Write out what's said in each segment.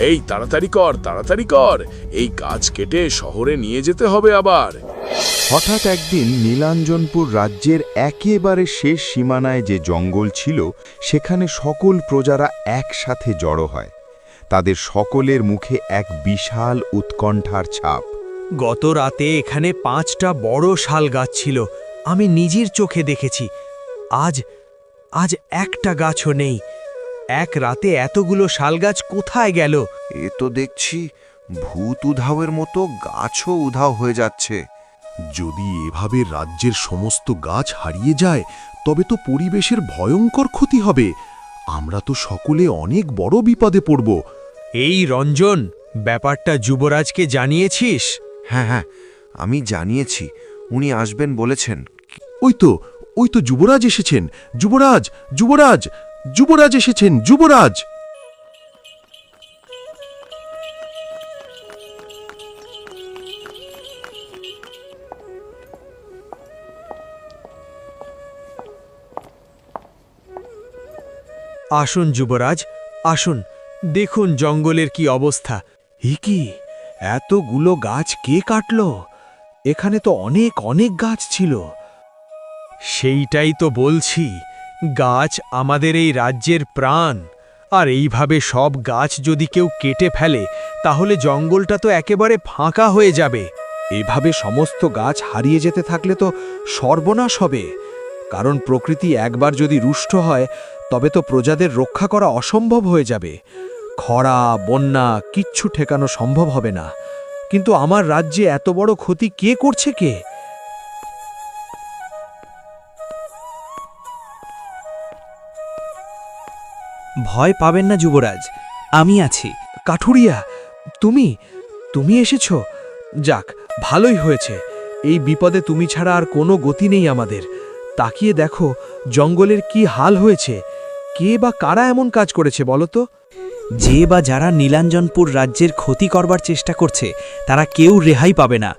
এই তাড়াতাড়ি কর, তাড়াতাড়ি কর, এই গাছ কেটে শহরে নিয়ে যেতে হবে আবার। হঠাৎ একদিন নীলাঞ্জনপুর রাজ্যের একেবারে শেষ সীমানায় যে জঙ্গল ছিল, সেখানে সকল প্রজারা একসাথে জড়ো হয়। তাদের সকলের মুখে এক বিশাল উৎকণ্ঠার ছাপ। গত রাতে এখানে 5টা বড় শাল গাছ ছিল, আমি নিজের চোখে দেখেছি। আজ আজ একটা গাছও নেই। এক রাতে এতগুলো শাল গাছ কোথায় গেল? এ তো দেখছি ভূত উধাওয়ের মতো গাছও উধাও হয়ে যাচ্ছে। যদি এভাবে রাজ্যের সমস্ত গাছ হারিয়ে যায়, তবে তো পরিবেশের ভয়ঙ্কর ক্ষতি হবে। আমরা তো সকলে অনেক বড় বিপদে পড়ব। এই রঞ্জন, ব্যাপারটা যুবরাজকে জানিয়েছিস? হ্যাঁ, আমি জানিয়েছি, উনি আসবেন বলেছেন। ওই তো যুবরাজ এসেছেন। যুবরাজ, যুবরাজ, যুবরাজ এসেছেন, যুবরাজ। আসুন যুবরাজ, আসুন, দেখুন জঙ্গলের কি অবস্থা। কি এতগুলো গাছ কে কাটল? এখানে তো অনেক অনেক গাছ ছিল। সেইটাই তো বলছি, গাছ আমাদের এই রাজ্যের প্রাণ। আর এইভাবে সব গাছ যদি কেউ কেটে ফেলে, তাহলে জঙ্গলটা তো একেবারে ফাঁকা হয়ে যাবে। এভাবে সমস্ত গাছ হারিয়ে যেতে থাকলে তো সর্বনাশ হবে। কারণ প্রকৃতি একবার যদি রুষ্ট হয়, তবে তো প্রজাদের রক্ষা করা অসম্ভব হয়ে যাবে। খরা, বন্যা কিচ্ছু ঠেকানো সম্ভব হবে না। কিন্তু আমার রাজ্যে এত বড় ক্ষতি কে করছে? কে? ভয় পাবেন না যুবরাজ, আমি আছি। কাঠুরিয়া, তুমি এসেছো? যাক, ভালোই হয়েছে। এই বিপদে তুমি ছাড়া আর কোনো গতি নেই আমাদের। তাকিয়ে দেখো জঙ্গলের কি হাল হয়েছে। কে বা কারা এমন কাজ করেছে বলো তো? যে বা যারা নীলাঞ্জনপুর রাজ্যের ক্ষতি করবার চেষ্টা করছে, তারা কেউ রেহাই পাবে না।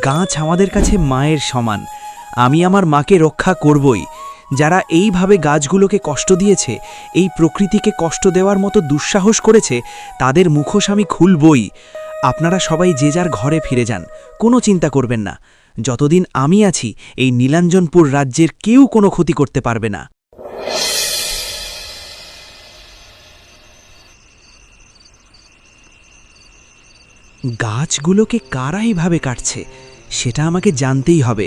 গাছ আমাদের কাছে মায়ের সমান। আমি আমার মাকে রক্ষা করবই। যারা এইভাবে গাছগুলোকে কষ্ট দিয়েছে, এই প্রকৃতিকে কষ্ট দেওয়ার মতো দুঃসাহস করেছে, তাদের মুখোশ আমি খুলবই। আপনারা সবাই যে যার ঘরে ফিরে যান, কোনো চিন্তা করবেন না। যতদিন আমি আছি, এই নীলাঞ্জনপুর রাজ্যের কেউ কোনো ক্ষতি করতে পারবে না। গাছগুলোকে কারা এইভাবে কাটছে, সেটা আমাকে জানতেই হবে,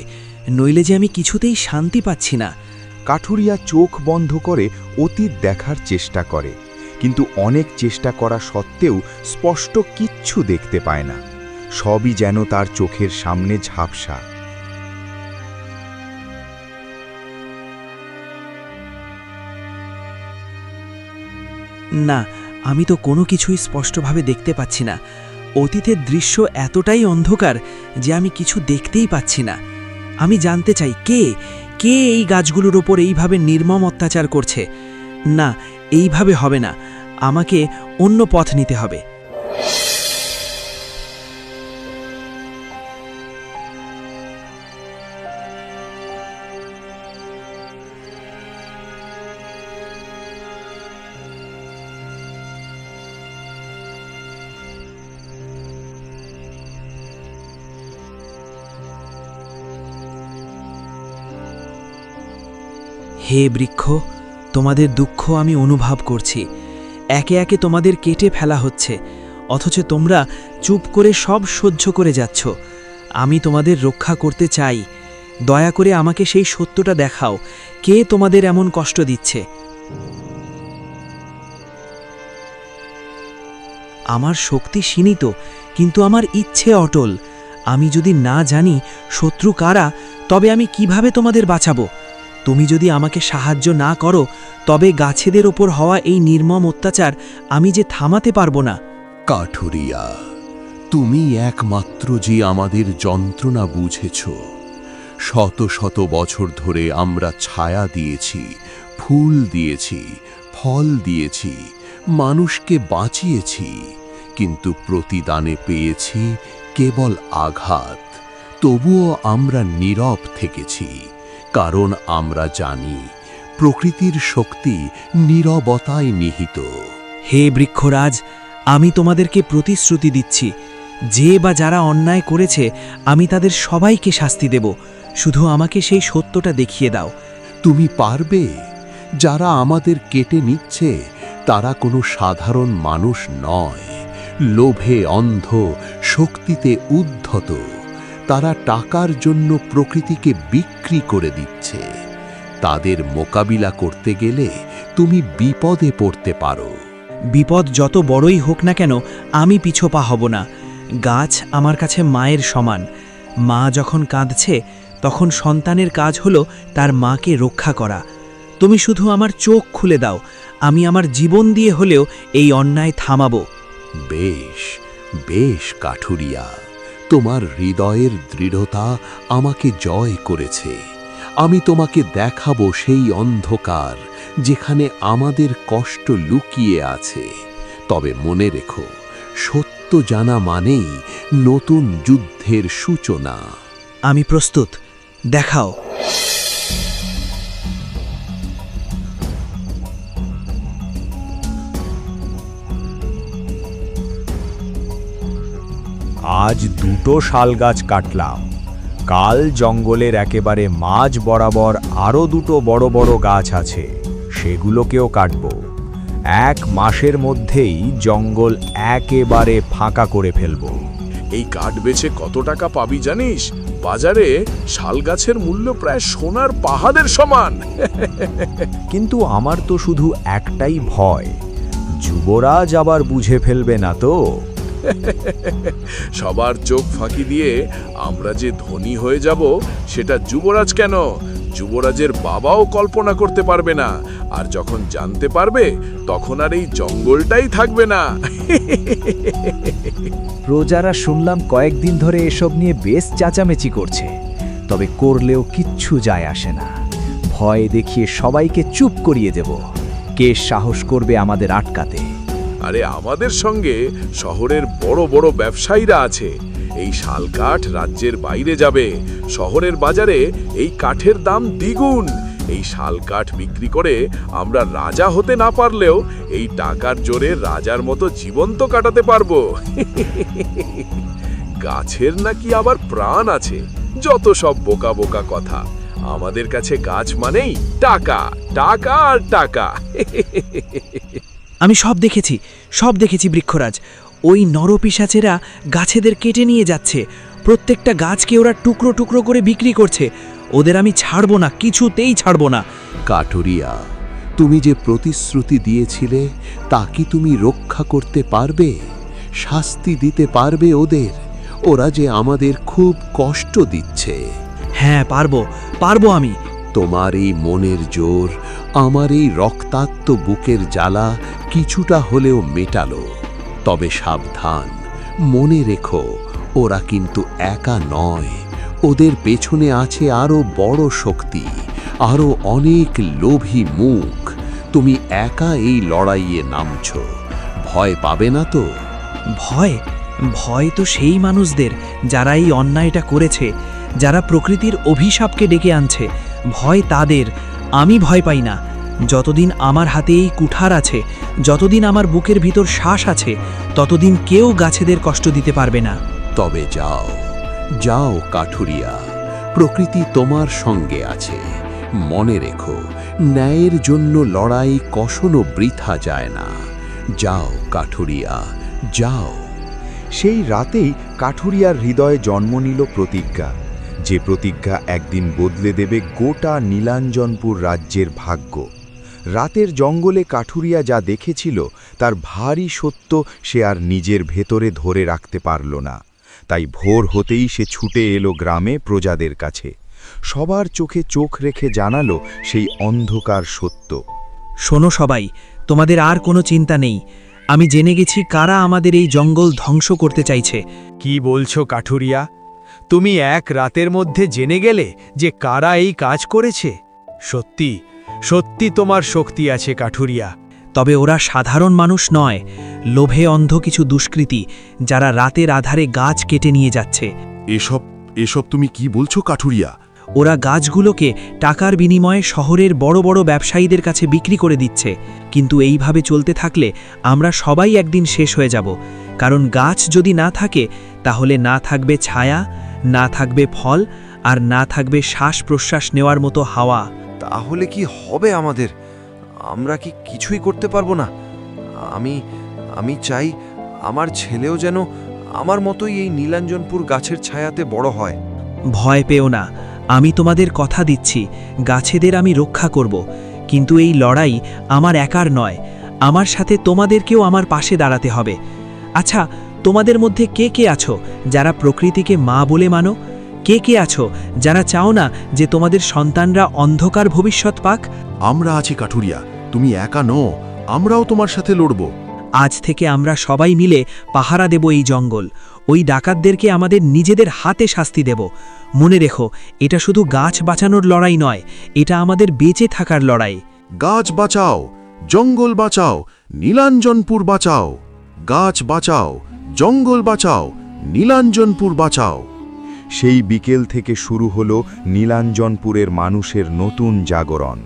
নইলে যে আমি কিছুতেই শান্তি পাচ্ছি না। কাঠুরিয়া চোখ বন্ধ করে অতীত দেখার চেষ্টা করে, কিন্তু অনেক চেষ্টা করা সত্ত্বেও স্পষ্ট কিচ্ছু দেখতে পায় না। সবই যেন তার চোখের সামনে ঝাপসা। না, আমি তো কোনো কিছুই স্পষ্টভাবে দেখতে পাচ্ছি না। অতীতের দৃশ্য এতটাই অন্ধকার যে আমি কিছু দেখতেই পাচ্ছি না। আমি জানতে চাই, কে এই গাছগুলোর ওপর এইভাবে নির্মম অত্যাচার করছে? না, এইভাবে হবে না। আমাকে অন্য পথ নিতে হবে। হে বৃক্ষ, তোমাদের দুঃখ আমি অনুভব করছি। একে একে তোমাদের কেটে ফেলা হচ্ছে, অথচ তোমরা চুপ করে সব সহ্য করে যাচ্ছ। আমি তোমাদের রক্ষা করতে চাই। দয়া করে আমাকে সেই সত্যটা দেখাও, কে তোমাদের এমন কষ্ট দিচ্ছে। আমার শক্তি সীমিত, কিন্তু আমার ইচ্ছে অটল। আমি যদি না জানি শত্রু কারা, তবে আমি কিভাবে তোমাদের বাঁচাবো? তুমি যদি আমাকে সাহায্য না করো, তবে গাছেদের ওপর হওয়া এই নির্মম অত্যাচার আমি যে থামাতে পারবো না। কাঠুরিয়া, তুমি একমাত্র যে আমাদের যন্ত্রণা বুঝেছ। শত শত বছর ধরে আমরা ছায়া দিয়েছি, ফুল দিয়েছি, ফল দিয়েছি, মানুষকে বাঁচিয়েছি, কিন্তু প্রতিদানে পেয়েছি কেবল আঘাত। তবুও আমরা নীরব থেকেছি, কারণ আমরা জানি প্রকৃতির শক্তি নীরবতায় নিহিত। হে বৃক্ষরাজ, আমি তোমাদেরকে প্রতিশ্রুতি দিচ্ছি, যে বা যারা অন্যায় করেছে আমি তাদের সবাইকে শাস্তি দেব। শুধু আমাকে সেই সত্যটা দেখিয়ে দাও। তুমি পারবে? যারা আমাদের কেটে নিচ্ছে তারা কোনো সাধারণ মানুষ নয়, লোভে অন্ধ, শক্তিতে উদ্ধত। তারা টাকার জন্য প্রকৃতিকে বিক্রি করে দিচ্ছে। তাদের মোকাবিলা করতে গেলে তুমি বিপদে পড়তে পারো। বিপদ যত বড়ই হোক না কেন আমি পিছপা হব না। গাছ আমার কাছে মায়ের সমান। মা যখন কাঁদছে তখন সন্তানের কাজ হলো তার মাকে রক্ষা করা। তুমি শুধু আমার চোখ খুলে দাও, আমি আমার জীবন দিয়ে হলেও এই অন্যায় থামাবো। বেশ বেশ কাঠুরিয়া, তোমার হৃদয়ের দৃঢ়তা আমাকে জয় করেছে। আমি তোমাকে দেখাবো সেই অন্ধকার যেখানে আমাদের কষ্ট লুকিয়ে আছে। তবে মনে রেখো, সত্য জানা মানেই নতুন যুদ্ধের সূচনা। আমি প্রস্তুত, দেখাও। আজ 2টো শাল গাছ কাটলাম, কাল জঙ্গলের একেবারে মাঝ বরাবর আরও 2টো বড় বড় গাছ আছে, সেগুলোকেও কাটব। 1 মাসের মধ্যেই জঙ্গল একেবারে ফাঁকা করে ফেলব। এই কাঠ বেচে কত টাকা পাবি জানিস? বাজারে শাল গাছের মূল্য প্রায় সোনার পাহাড়ের সমান। কিন্তু আমার তো শুধু একটাই ভয়, যুবরাজ আবার বুঝে ফেলবে না তো? সবার চোখ ফাঁকি দিয়ে আমরা যে ধনী হয়ে যাব সেটা যুবরাজ কেন, যুবরাজের বাবাও কল্পনা করতে পারবে না। আর যখন জানতে পারবে তখন আর এই জঙ্গলটাই থাকবে না। প্রজারা শুনলাম কয়েকদিন ধরে এসব নিয়ে বেশ চেঁচামেচি করছে, তবে করলেও কিচ্ছু যায় আসে না। ভয় দেখিয়ে সবাইকে চুপ করিয়ে দেব। কে সাহস করবে আমাদের আটকাতে? আরে আমাদের সঙ্গে শহরের বড় বড় ব্যবসায়ীরা আছে। এই শাল কাঠ রাজ্যের বাইরে যাবে। শহরের বাজারে এই কাঠের দাম দ্বিগুণ। এই শাল কাঠ বিক্রি করে আমরা রাজা হতে না পারলেও এই টাকার জোরে রাজার মতো জীবন তো কাটাতে পারবো। গাছের নাকি আবার প্রাণ আছে। যত সব বোকা বোকা কথা। আমাদের কাছে গাছ মানেই টাকা, টাকা আর টাকা। আমি সব দেখেছি বৃক্ষরাজ। ওই নরপিশাচেরা গাছেদের কেটে নিয়ে যাচ্ছে। প্রত্যেকটা গাছকে ওরা টুকরো টুকরো করে বিক্রি করছে। ওদের আমি ছাড়বো না, কিছুতেই ছাড়বো না। কাঠুরিয়া, তুমি যে প্রতিশ্রুতি দিয়েছিলে তা কি তুমি রক্ষা করতে পারবে? শাস্তি দিতে পারবে ওদের? ওরা যে আমাদের খুব কষ্ট দিচ্ছে। হ্যাঁ, পারবো আমি। তোমার এই মনের জোর আমার এই রক্তাক্ত বুকের জ্বালা কিছুটা হলেও মেটালো। তবে সাবধান, মনে রেখো, ওরা কিন্তু একা নয়। ওদের পেছনে আছে আরো বড় শক্তি, আরো অনেক লোভী মুখ। তুমি একা এই লড়াইয়ে নামছ, ভয় পাবে না তো? ভয় তো সেই মানুষদের যারা এই অন্যায়টা করেছে, যারা প্রকৃতির অভিশাপকে ডেকে আনছে। ভয় তাদের, আমি ভয় পাই না। যতদিন আমার হাতে এই কুঠার আছে, যতদিন আমার বুকের ভিতর শ্বাস আছে, ততদিন কেউ গাছেদের কষ্ট দিতে পারবে না। তবে যাও যাও কাঠুরিয়া, প্রকৃতি তোমার সঙ্গে আছে। মনে রেখো, ন্যায়ের জন্য লড়াই কখনো বৃথা যায় না। যাও কাঠুরিয়া, যাও। সেই রাতেই কাঠুরিয়ার হৃদয়ে জন্ম নিল প্রতিজ্ঞা, যে প্রতিজ্ঞা একদিন বদলে দেবে গোটা নীলাঞ্জনপুর রাজ্যের ভাগ্য। রাতের জঙ্গলে কাঠুরিয়া যা দেখেছিল তার ভারী সত্য সে আর নিজের ভেতরে ধরে রাখতে পারল না। তাই ভোর হতেই সে ছুটে এলো গ্রামে প্রজাদের কাছে। সবার চোখে চোখ রেখে জানালো সেই অন্ধকার সত্য। শোনো সবাই, তোমাদের আর কোনো চিন্তা নেই। আমি জেনে গেছি কারা আমাদের এই জঙ্গল ধ্বংস করতে চাইছে। কি বলছো কাঠুরিয়া? তুমি এক রাতের মধ্যে জেনে গেলে যে কারা এই কাজ করেছে? সত্যি সত্যি তোমার শক্তি আছে কাঠুরিয়া। তবে ওরা সাধারণ মানুষ নয়, লোভে অন্ধ কিছু দুষ্কৃতী, যারা রাতের আধারে গাছ কেটে নিয়ে যাচ্ছে। এসব তুমি কি বলছো কাঠুরিয়া? ওরা গাছগুলোকে টাকার বিনিময়ে শহরের বড় বড় ব্যবসায়ীদের কাছে বিক্রি করে দিচ্ছে, কিন্তু এইভাবে চলতে থাকলে আমরা সবাই একদিন শেষ হয়ে যাব, কারণ গাছ যদি না থাকে তাহলে না থাকবে ছায়া, না থাকবে ফল, আর না থাকবে শ্বাস প্রশ্বাস নেওয়ার মতো হাওয়া। তাহলে কি হবে আমাদের? আমরা কি কিছুই করতে পারবো না? আমি আমি চাই আমার ছেলেও যেন আমার মতোই এই নীলাঞ্জনপুর গাছের ছায়াতে বড় হয়। ভয় পেও না, আমি তোমাদের কথা দিচ্ছি, গাছেদের আমি রক্ষা করব, কিন্তু এই লড়াই আমার একার নয়, আমার সাথে তোমাদেরকেও আমার পাশে দাঁড়াতে হবে। আচ্ছা, তোমাদের মধ্যে কে কে আছো যারা প্রকৃতিকে মা বলে মানো? কে কে আছো যারা চাও না যে তোমাদের সন্তানরা অন্ধকার ভবিষ্যৎ পাক? আমরা আছি কাঠুরিয়া, তুমি একা নও, আমরাও তোমার সাথে লড়ব। আজ থেকে আমরা সবাই মিলে পাহারা দেব এই জঙ্গল, ওই ডাকাতদেরকে আমাদের নিজেদের হাতে শাস্তি দেব। মনে রেখো, এটা শুধু গাছ বাঁচানোর লড়াই নয়, এটা আমাদের বেঁচে থাকার লড়াই। গাছ বাঁচাও, জঙ্গল বাঁচাও, নীলাঞ্জনপুর বাঁচাও। গাছ বাঁচাও, জঙ্গল বাঁচাও, নীলাঞ্জনপুর বাঁচাও। সেই বিকেল থেকে শুরু হলো নীলাঞ্জনপুরের মানুষের নতুন জাগরণ,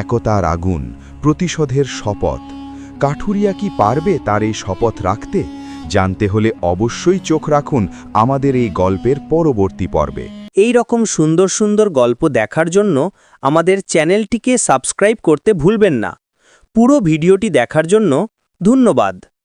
একতার আগুন, প্রতিশোধের শপথ। কাঠুরিয়া কি পারবে তার এই শপথ রাখতে? জানতে হলে অবশ্যই চোখ রাখুন আমাদের এই গল্পের পরবর্তী পর্বে। এই রকম সুন্দর সুন্দর গল্প দেখার জন্য আমাদের চ্যানেলটিকে সাবস্ক্রাইব করতে ভুলবেন না। পুরো ভিডিওটি দেখার জন্য ধন্যবাদ।